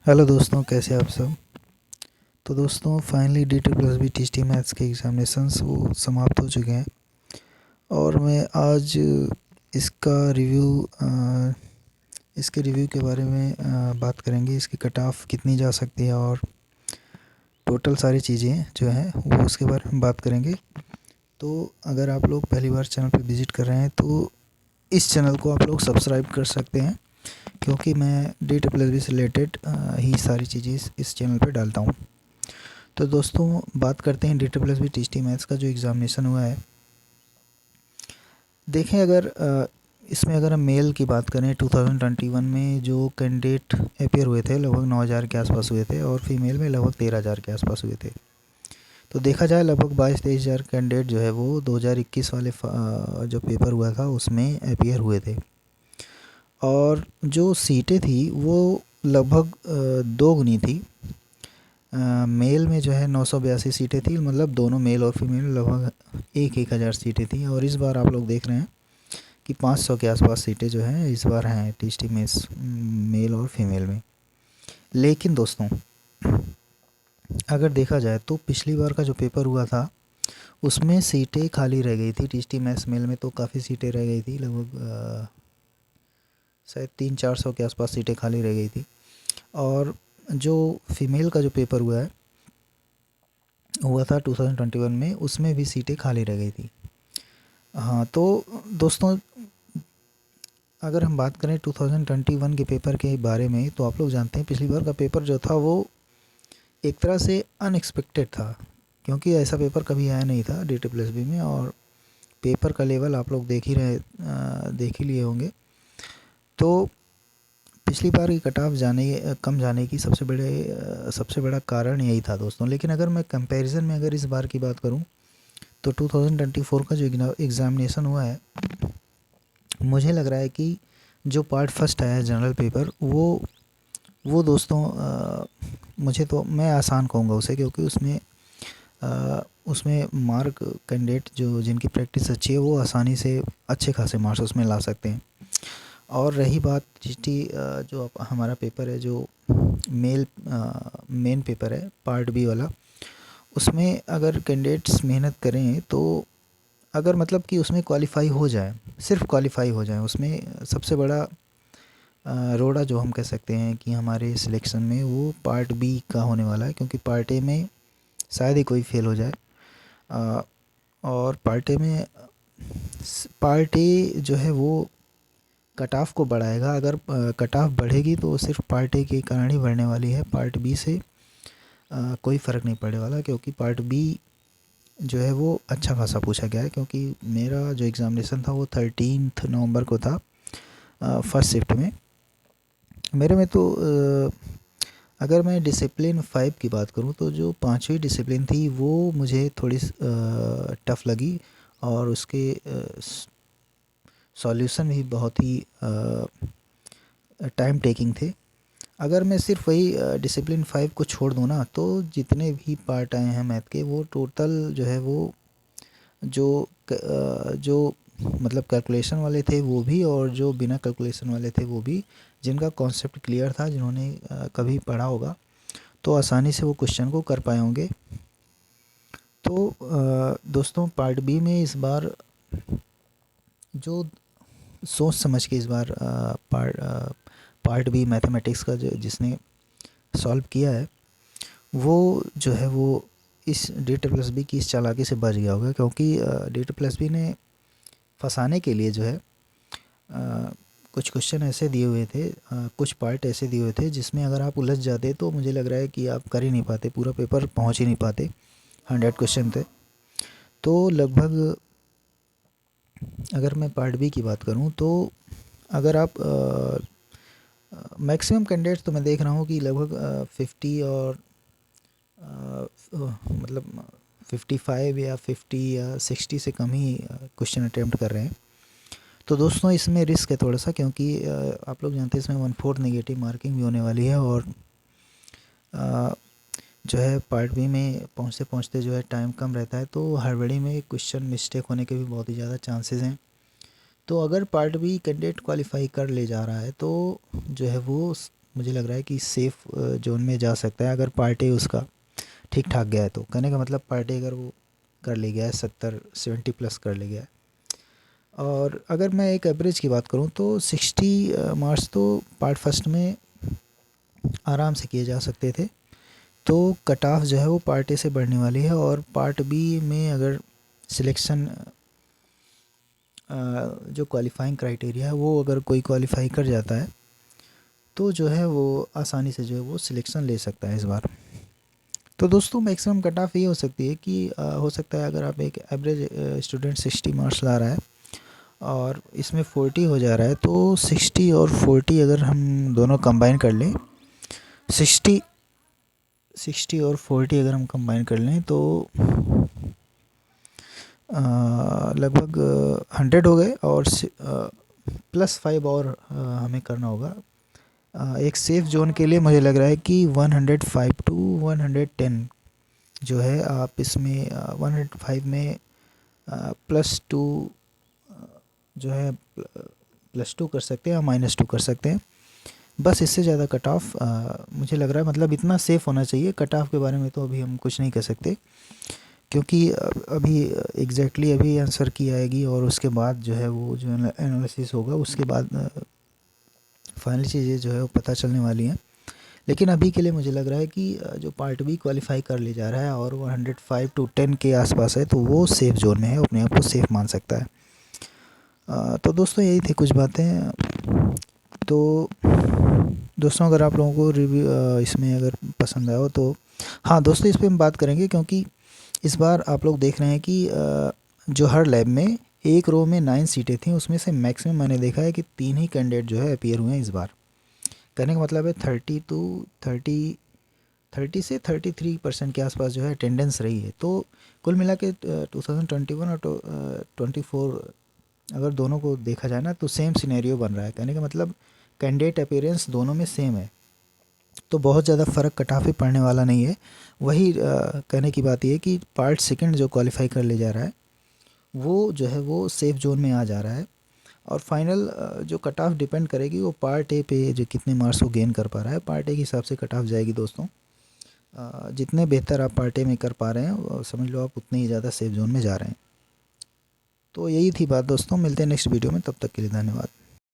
Hello दोस्तों, कैसे हैं आप सब। तो दोस्तों फाइनली DT+B TST मैथ्स के एग्ज़ामिनेशंस वो समाप्त हो चुके हैं और मैं आज इसके रिव्यू के बारे में बात करेंगे। इसकी कट ऑफ कितनी जा सकती है और टोटल सारी चीज़ें जो हैं वो उसके बारे में बात करेंगे। तो अगर आप लोग पहली बार चैनल पर विज़िट कर रहे हैं तो इस चैनल को आप लोग सब्सक्राइब कर सकते हैं, क्योंकि मैं DT+B से रिलेटेड ही सारी चीज़ें इस चैनल पर डालता हूँ। तो दोस्तों बात करते हैं DT+B TST मैथ्स का जो एग्ज़ामिनेशन हुआ है। देखें, इसमें अगर हम मेल की बात करें 2021 में जो कैंडिडेट अपेयर हुए थे लगभग 9,000 के आसपास हुए थे और फीमेल में लगभग 13,000 के आसपास हुए थे। तो देखा जाए लगभग 22-23 हज़ार कैंडिडेट जो है वो 2021 वाले जो पेपर हुआ था उसमें अपेयर हुए थे और जो सीटें थी वो लगभग दो गुनी थी। मेल में जो है 982 सीटें थी, मतलब दोनों मेल और फीमेल लगभग एक हज़ार सीटें थी। और इस बार आप लोग देख रहे हैं कि 500 के आसपास सीटें जो हैं इस बार हैं टीएसटी में, मेल और फीमेल में। लेकिन दोस्तों अगर देखा जाए तो पिछली बार का जो पेपर हुआ था उसमें सीटें खाली रह गई थी। टीएसटी मैथ्स मेल में तो काफ़ी सीटें रह गई थी, लगभग शायद 300-400 के आसपास सीटें खाली रह गई थी। और जो फीमेल का जो पेपर हुआ था 2021 में, उसमें भी सीटें खाली रह गई थी। हाँ, तो दोस्तों अगर हम बात करें 2021 के पेपर के बारे में, तो आप लोग जानते हैं पिछली बार का पेपर जो था वो एक तरह से अनएक्सपेक्टेड था, क्योंकि ऐसा पेपर कभी आया नहीं था DT+B में। और पेपर का लेवल आप लोग देख ही लिए होंगे। तो पिछली बार की कट ऑफ कम जाने की सबसे बड़ा कारण यही था दोस्तों। लेकिन अगर मैं कंपैरिजन में अगर इस बार की बात करूं तो 2024 का जो एग्ज़ामिनेशन हुआ है, मुझे लग रहा है कि जो पार्ट फर्स्ट आया है जनरल पेपर वो दोस्तों मुझे तो मैं आसान कहूँगा उसे, क्योंकि उसमें मार्क कैंडिडेट जो जिनकी प्रैक्टिस अच्छी है वो आसानी से अच्छे खासे मार्क्स उसमें ला सकते हैं। और रही बात जीटी जो हमारा पेपर है, जो मेन पेपर है पार्ट बी वाला, उसमें अगर कैंडिडेट्स मेहनत करें तो अगर मतलब कि उसमें क्वालिफाई हो जाए, सिर्फ क्वालिफाई हो जाए, उसमें सबसे बड़ा रोड़ा जो हम कह सकते हैं कि हमारे सिलेक्शन में वो पार्ट बी का होने वाला है, क्योंकि पार्ट ए में शायद ही कोई फेल हो जाए। और पार्ट ए जो है वो कट ऑफ को बढ़ाएगा। अगर कट ऑफ बढ़ेगी तो सिर्फ पार्ट ए के कारण ही बढ़ने वाली है, पार्ट बी से कोई फ़र्क नहीं पड़ने वाला, क्योंकि पार्ट बी जो है वो अच्छा खासा पूछा गया है। क्योंकि मेरा जो एग्ज़ामिनेशन था वो 13 नवंबर को था फर्स्ट शिफ्ट में। मेरे में तो अगर मैं डिसिप्लिन 5 की बात करूं तो जो पांचवी डिसिप्लिन थी वो मुझे थोड़ी टफ़ लगी और उसके सॉल्यूशन भी बहुत ही टाइम टेकिंग थे। अगर मैं सिर्फ वही डिसिप्लिन 5 को छोड़ दूँ ना, तो जितने भी पार्ट आए हैं मैथ के वो टोटल जो है वो जो मतलब कैलकुलेशन वाले थे वो भी, और जो बिना कैलकुलेशन वाले थे वो भी, जिनका कॉन्सेप्ट क्लियर था, जिन्होंने कभी पढ़ा होगा तो आसानी से वो क्वेश्चन को कर पाए होंगे। तो दोस्तों पार्ट बी में इस बार जो सोच समझ के इस बार पार्ट बी मैथमेटिक्स का जो जिसने सॉल्व किया है वो जो है वो इस DT+B की इस चालाकी से बच गया होगा, क्योंकि DT+B ने फंसाने के लिए जो है कुछ क्वेश्चन ऐसे दिए हुए थे, कुछ पार्ट ऐसे दिए हुए थे जिसमें अगर आप उलझ जाते तो मुझे लग रहा है कि आप कर ही नहीं पाते, पूरा पेपर पहुंच ही नहीं पाते। 100 क्वेश्चन थे। तो लगभग अगर मैं पार्ट बी की बात करूं तो अगर आप मैक्सिमम कैंडिडेट्स तो मैं देख रहा हूँ कि लगभग 50 और मतलब 55 या 50 या 60 से कम ही क्वेश्चन अटैम्प्ट कर रहे हैं। तो दोस्तों इसमें रिस्क है थोड़ा सा, क्योंकि आप लोग जानते हैं इसमें 1/4 नेगेटिव मार्किंग भी होने वाली है। और जो है पार्ट बी में पहुँचते पहुँचते जो है टाइम कम रहता है, तो हड़बड़ी में क्वेश्चन मिस्टेक होने के भी बहुत ही ज़्यादा चांसेस हैं। तो अगर पार्ट बी कैंडिडेट क्वालिफाई कर ले जा रहा है तो जो है वो मुझे लग रहा है कि सेफ़ जोन में जा सकता है अगर पार्ट ए उसका ठीक ठाक गया है। तो कहने का मतलब पार्ट ए अगर वो कर ले गया है 70 प्लस कर ले गया है। और अगर मैं एक एवरेज की बात करूं तो 60 मार्क्स तो पार्ट फर्स्ट में आराम से किए जा सकते थे। तो कट ऑफ जो है वो पार्ट ए से बढ़ने वाली है, और पार्ट बी में अगर सिलेक्शन जो क्वालिफाइंग क्राइटेरिया है वो अगर कोई क्वालिफाई कर जाता है तो जो है वो आसानी से जो है वो सिलेक्शन ले सकता है इस बार। तो दोस्तों मैक्सिमम कट ऑफ ये हो सकती है कि हो सकता है अगर आप एक एवरेज स्टूडेंट 60 मार्क्स ला रहा है और इसमें 40 हो जा रहा है, तो 60 और 40 अगर हम दोनों कंबाइन कर लें, 60 60 और 40 अगर हम कंबाइन कर लें तो लगभग 100 हो गए, और +5 और हमें करना होगा। एक सेफ़ जोन के लिए मुझे लग रहा है कि 105 टू 110 जो है आप इसमें 105 में +2 जो है +2 कर सकते हैं या -2 कर सकते हैं। बस इससे ज़्यादा कट ऑफ मुझे लग रहा है, मतलब इतना सेफ़ होना चाहिए। कट ऑफ के बारे में तो अभी हम कुछ नहीं कह सकते, क्योंकि अभी एग्जैक्टली अभी आंसर की आएगी और उसके बाद जो है वो जो एनालिसिस होगा उसके बाद फाइनल चीज़ें जो है वो पता चलने वाली हैं। लेकिन अभी के लिए मुझे लग रहा है कि जो पार्ट बी क्वालिफाई कर ले जा रहा है और 105 टू 10 के आसपास है, तो वो सेफ़ जोन में है, अपने आप को सेफ़ मान सकता है। तो दोस्तों यही थी कुछ बातें। तो दोस्तों अगर आप लोगों को रिव्यू इसमें अगर पसंद आया हो तो हाँ दोस्तों, इस पर हम बात करेंगे, क्योंकि इस बार आप लोग देख रहे हैं कि जो हर लैब में एक रो में 9 सीटें थी, उसमें से मैक्सिमम मैंने देखा है कि 3 ही कैंडिडेट जो है अपीयर हुए हैं इस बार। कहने का मतलब है 30 से 33% के आसपास जो है अटेंडेंस रही है। तो कुल मिला के 2021 और 24 अगर दोनों को देखा जाए ना तो सेम सिनेरियो बन रहा है। कहने का मतलब कैंडिडेट अपीयरेंस दोनों में सेम है, तो बहुत ज़्यादा फ़र्क कट ऑफ पे पड़ने वाला नहीं है। वही कहने की बात यह है कि पार्ट सेकंड जो क्वालिफाई कर ले जा रहा है वो जो है वो सेफ़ जोन में आ जा रहा है, और फाइनल जो कट ऑफ डिपेंड करेगी वो पार्ट ए पे जो कितने मार्क्स वो गेन कर पा रहा है। पार्ट ए के हिसाब से कट ऑफ जाएगी दोस्तों। जितने बेहतर आप पार्ट ए में कर पा रहे हैं समझ लो आप उतने ही ज़्यादा सेफ़ जोन में जा रहे हैं। तो यही थी बात दोस्तों, मिलते हैं नेक्स्ट वीडियो में, तब तक के लिए धन्यवाद।